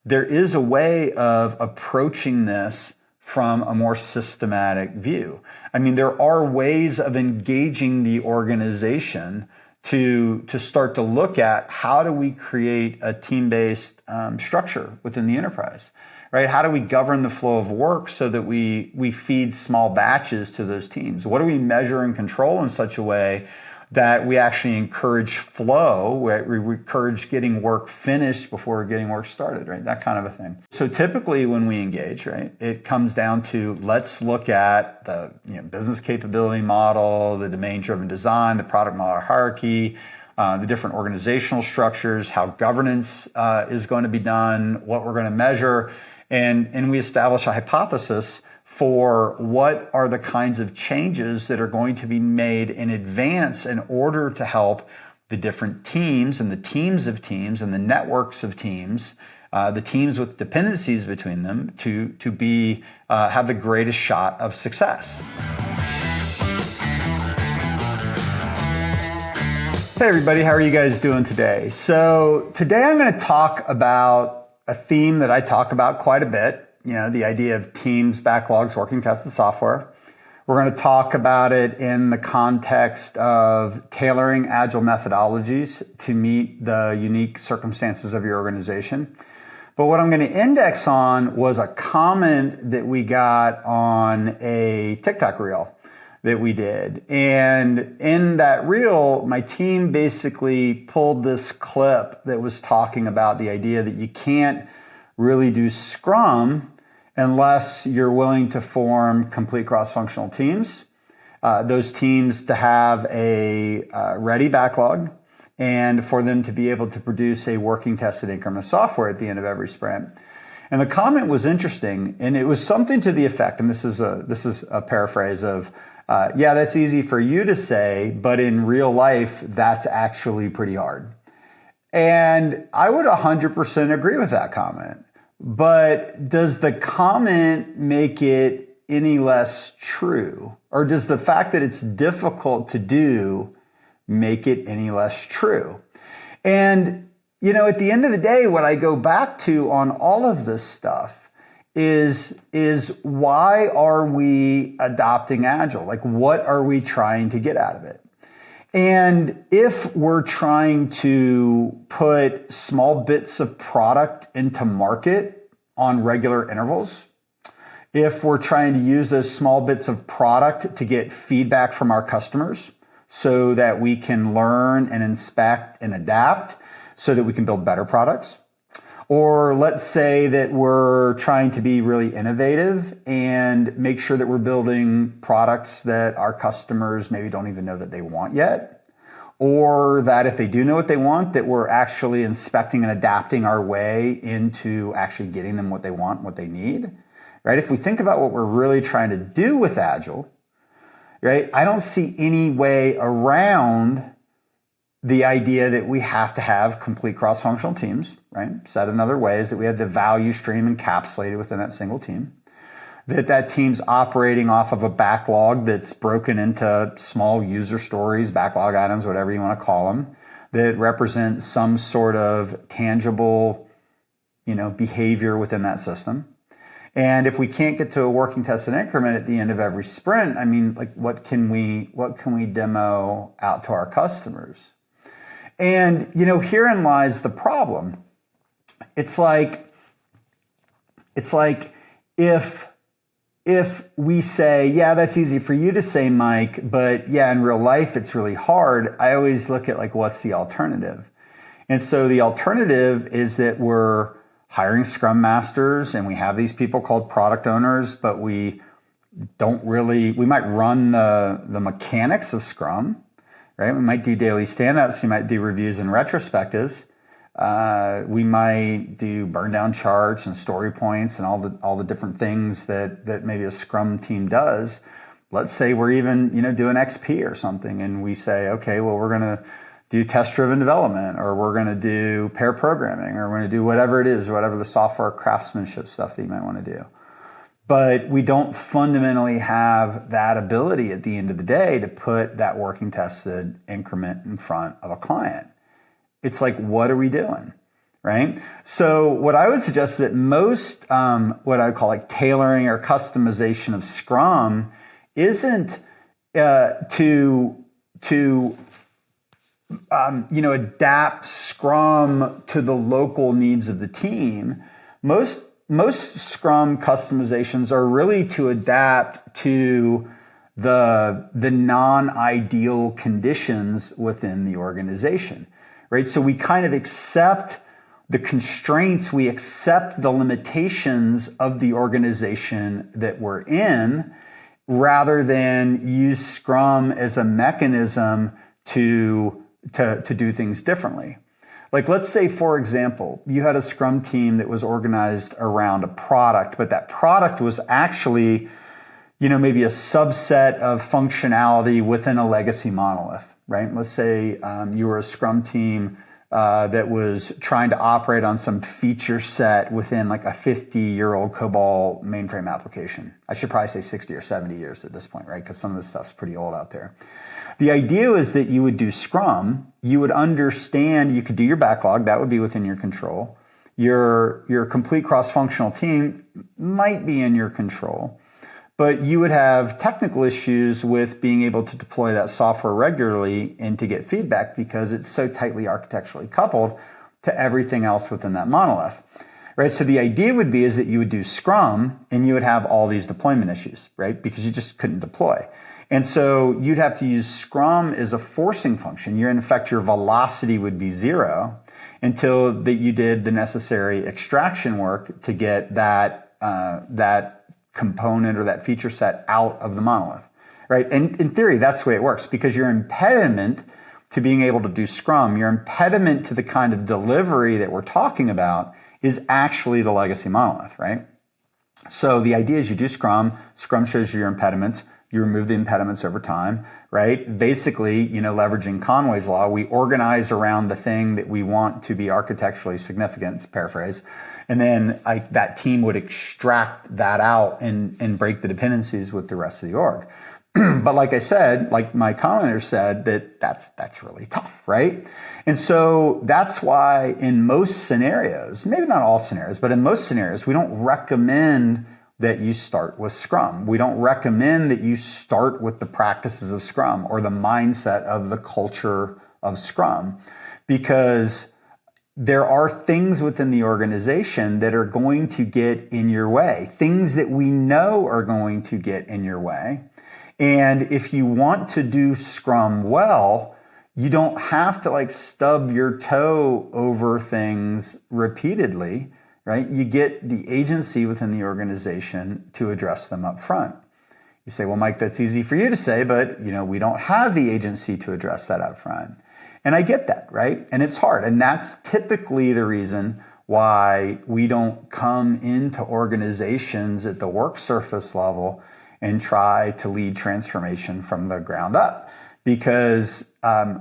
there is a way of approaching this from a more systematic view. I mean, there are ways of engaging the organization to start to look at how do we create a team-based structure within the enterprise, right? How do we govern the flow of work so that we feed small batches to those teams? What do we measure and control in such a way that we actually encourage flow, we encourage getting work finished before getting work started, right? That kind of a thing. So typically when we engage, right, it comes down to let's look at the business capability model, the domain-driven design, the product model hierarchy, the different organizational structures, how governance is going to be done, what we're going to measure, and we establish a hypothesis for what are the kinds of changes that are going to be made in advance in order to help the different teams and the teams of teams and the networks of teams, the teams with dependencies between them to be have the greatest shot of success. Hey everybody, how are you guys doing today? So today I'm going to talk about a theme that I talk about quite a bit. The idea of teams, backlogs, working tested software. We're going to talk about it in the context of tailoring agile methodologies to meet the unique circumstances of your organization. But what I'm going to index on was a comment that we got on a TikTok reel that we did. And in that reel, my team basically pulled this clip that was talking about the idea that you can't really do Scrum unless you're willing to form complete cross-functional teams. Those teams to have a ready backlog and for them to be able to produce a working tested increment of software at the end of every sprint. And the comment was interesting, and it was something to the effect, and this is a paraphrase of, yeah, that's easy for you to say, but in real life, that's actually pretty hard. And I would 100% agree with that comment. But does the comment make it any less true? Or does the fact that it's difficult to do make it any less true? And, at the end of the day, what I go back to on all of this stuff is why are we adopting Agile? Like, what are we trying to get out of it? And if we're trying to put small bits of product into market on regular intervals, if we're trying to use those small bits of product to get feedback from our customers so that we can learn and inspect and adapt so that we can build better products, or let's say that we're trying to be really innovative and make sure that we're building products that our customers maybe don't even know that they want yet, or that if they do know what they want, that we're actually inspecting and adapting our way into actually getting them what they want, what they need, right? If we think about what we're really trying to do with Agile, right, I don't see any way around the idea that we have to have complete cross-functional teams, right? Said another way is that we have the value stream encapsulated within that single team, that team's operating off of a backlog that's broken into small user stories, backlog items, whatever you want to call them, that represent some sort of tangible, behavior within that system. And if we can't get to a working tested increment at the end of every sprint, I mean, like, what can we demo out to our customers? And, herein lies the problem. It's like if we say, yeah, that's easy for you to say, Mike, but yeah, in real life, it's really hard. I always look at what's the alternative? And so the alternative is that we're hiring Scrum Masters and we have these people called product owners, but we might run the mechanics of Scrum, right? We might do daily stand-ups, we might do reviews and retrospectives. We might do burn down charts and story points and all the different things that maybe a Scrum team does. Let's say we're even, doing XP or something, and we say, okay, well, we're going to do test-driven development, or we're going to do pair programming, or we're going to do whatever it is, whatever the software craftsmanship stuff that you might want to do. But we don't fundamentally have that ability at the end of the day to put that working tested increment in front of a client. It's like, what are we doing, right? So what I would suggest is that most, what I would call like tailoring or customization of Scrum isn't to adapt Scrum to the local needs of the team. Most Scrum customizations are really to adapt to the non-ideal conditions within the organization, right? So we kind of accept the constraints, we accept the limitations of the organization that we're in, rather than use Scrum as a mechanism to do things differently. Like, let's say, for example, you had a Scrum team that was organized around a product, but that product was actually, maybe a subset of functionality within a legacy monolith, right? Let's say you were a Scrum team that was trying to operate on some feature set within like a 50-year-old COBOL mainframe application. I should probably say 60 or 70 years at this point, right? Because some of this stuff's pretty old out there. The idea is that you would do Scrum, you would understand, you could do your backlog, that would be within your control. Your complete cross-functional team might be in your control, but you would have technical issues with being able to deploy that software regularly and to get feedback because it's so tightly architecturally coupled to everything else within that monolith, right? So the idea would be is that you would do Scrum and you would have all these deployment issues, right? Because you just couldn't deploy. And so you'd have to use Scrum as a forcing function. In fact, your velocity would be zero until that you did the necessary extraction work to get that component or that feature set out of the monolith, right? And in theory, that's the way it works, because your impediment to being able to do Scrum, your impediment to the kind of delivery that we're talking about is actually the legacy monolith, right? So the idea is you do Scrum, Scrum shows you your impediments, you remove the impediments over time, right? Basically, leveraging Conway's law, we organize around the thing that we want to be architecturally significant, paraphrase, and then that team would extract that out and break the dependencies with the rest of the org. But like I said, like my commenter said, that's really tough, right? And so that's why in most scenarios, maybe not all scenarios, but in most scenarios, we don't recommend that you start with Scrum. We don't recommend that you start with the practices of Scrum or the mindset of the culture of Scrum, because there are things within the organization that are going to get in your way, things that we know are going to get in your way. And if you want to do Scrum well, you don't have to stub your toe over things repeatedly, right? You get the agency within the organization to address them up front. You say, well, Mike, that's easy for you to say, but we don't have the agency to address that up front. And I get that, right? And it's hard. And that's typically the reason why we don't come into organizations at the work surface level and try to lead transformation from the ground up. Because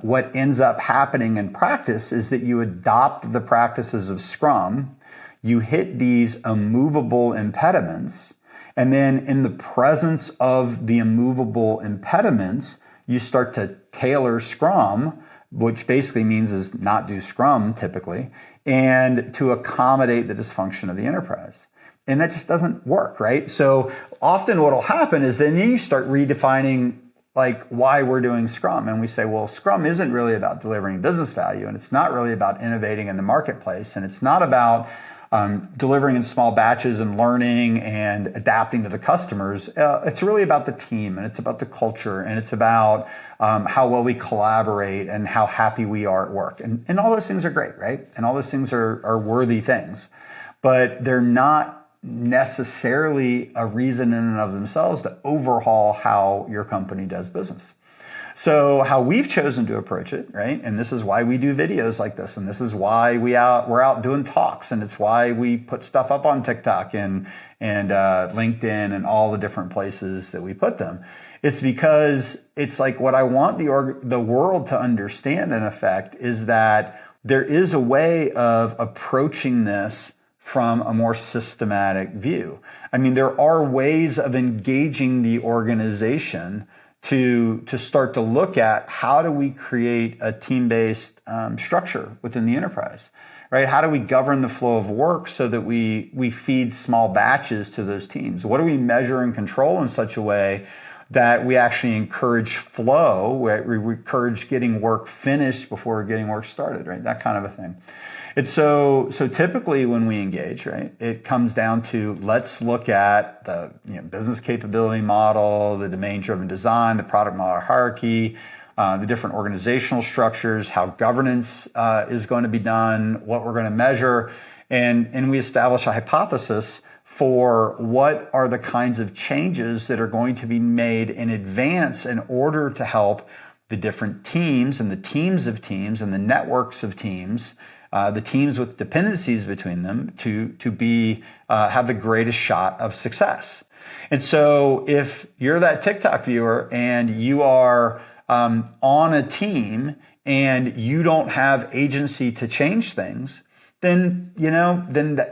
what ends up happening in practice is that you adopt the practices of Scrum, you hit these immovable impediments, and then in the presence of the immovable impediments, you start to tailor Scrum, which basically means is not do Scrum typically, and to accommodate the dysfunction of the enterprise. And that just doesn't work, right? So often what will happen is then you start redefining why we're doing Scrum. And we say, well, Scrum isn't really about delivering business value, and it's not really about innovating in the marketplace, and it's not about delivering in small batches and learning and adapting to the customers. It's really about the team, and it's about the culture, and it's about how well we collaborate and how happy we are at work. And all those things are great, right? And all those things are worthy things, but they're not necessarily a reason in and of themselves to overhaul how your company does business. So how we've chosen to approach it, right? And this is why we do videos like this, and this is why we're out doing talks, and it's why we put stuff up on TikTok and LinkedIn and all the different places that we put them. It's because it's what I want the world to understand, in effect, is that there is a way of approaching this from a more systematic view. I mean, there are ways of engaging the organization to start to look at how do we create a team-based structure within the enterprise, right? How do we govern the flow of work so that we feed small batches to those teams? What do we measure and control in such a way that we actually encourage flow, we encourage getting work finished before getting work started, right? That kind of a thing. And so typically when we engage, right, it comes down to let's look at the business capability model, the domain-driven design, the product model hierarchy, the different organizational structures, how governance is going to be done, what we're going to measure, and we establish a hypothesis for what are the kinds of changes that are going to be made in advance in order to help the different teams and the teams of teams and the networks of teams, the teams with dependencies between them to be have the greatest shot of success. And so if you're that TikTok viewer and you are on a team and you don't have agency to change things, then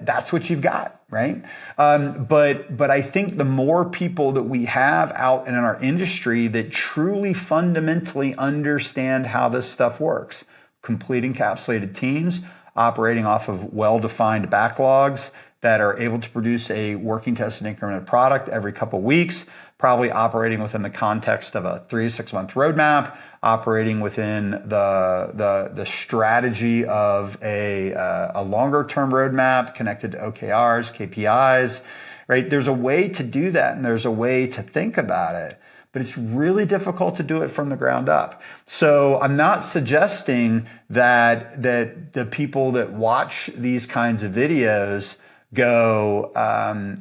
that's what you've got, right? But I think the more people that we have out in our industry that truly fundamentally understand how this stuff works, complete encapsulated teams operating off of well-defined backlogs that are able to produce a working tested incremented product every couple of weeks, probably operating within the context of a 3 to 6 month roadmap, operating within the strategy of a longer term roadmap connected to OKRs, KPIs, right? There's a way to do that and there's a way to think about it, but it's really difficult to do it from the ground up. So I'm not suggesting that the people that watch these kinds of videos go,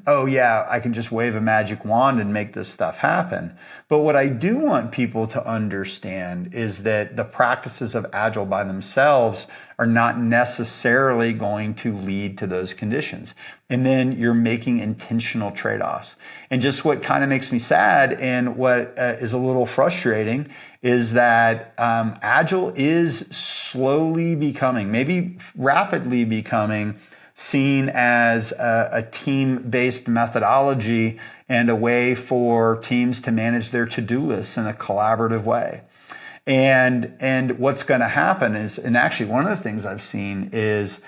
oh yeah, I can just wave a magic wand and make this stuff happen. But what I do want people to understand is that the practices of Agile by themselves are not necessarily going to lead to those conditions. And then you're making intentional trade-offs. And just what kind of makes me sad and what is a little frustrating is that Agile is slowly becoming, maybe rapidly becoming, seen as a team-based methodology and a way for teams to manage their to-do lists in a collaborative way. And what's going to happen is, and actually one of the things I've seen is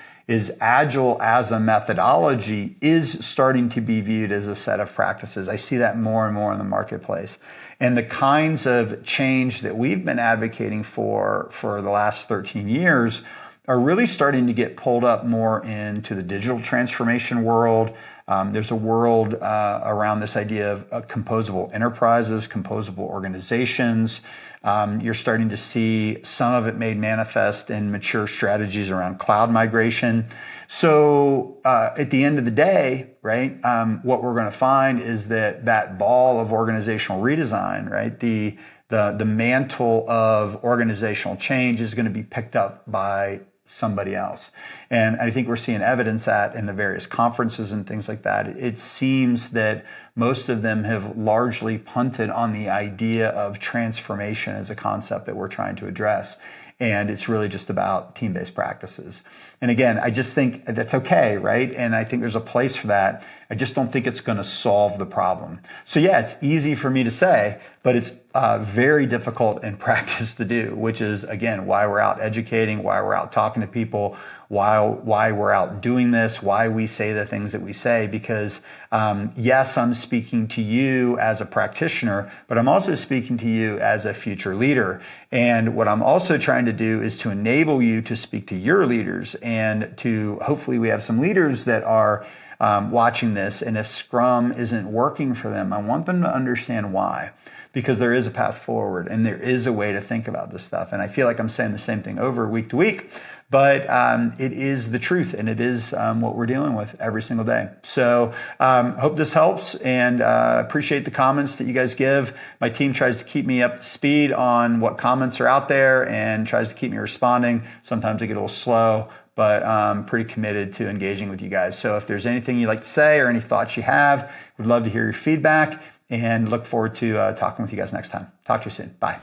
Agile as a methodology is starting to be viewed as a set of practices. I see that more and more in the marketplace. And the kinds of change that we've been advocating for the last 13 years are really starting to get pulled up more into the digital transformation world. There's a world around this idea of composable enterprises, composable organizations. You're starting to see some of it made manifest in mature strategies around cloud migration. So at the end of the day, right, what we're going to find is that ball of organizational redesign, right, the mantle of organizational change is going to be picked up by somebody else. And I think we're seeing evidence that in the various conferences and things like that. It seems that most of them have largely punted on the idea of transformation as a concept that we're trying to address. And it's really just about team-based practices. And again, I just think that's okay, right? And I think there's a place for that. I just don't think it's going to solve the problem. So yeah, it's easy for me to say, but it's very difficult in practice to do, which is, again, why we're out educating, why we're out talking to people, why we're out doing this, why we say the things that we say, because yes, I'm speaking to you as a practitioner, but I'm also speaking to you as a future leader. And what I'm also trying to do is to enable you to speak to your leaders and to hopefully we have some leaders that are watching this. And if Scrum isn't working for them, I want them to understand why. Because there is a path forward and there is a way to think about this stuff. And I feel like I'm saying the same thing over week to week, but it is the truth and it is what we're dealing with every single day. So hope this helps and appreciate the comments that you guys give. My team tries to keep me up to speed on what comments are out there and tries to keep me responding. Sometimes I get a little slow, but I'm pretty committed to engaging with you guys. So if there's anything you'd like to say or any thoughts you have, we'd love to hear your feedback. And look forward to talking with you guys next time. Talk to you soon. Bye.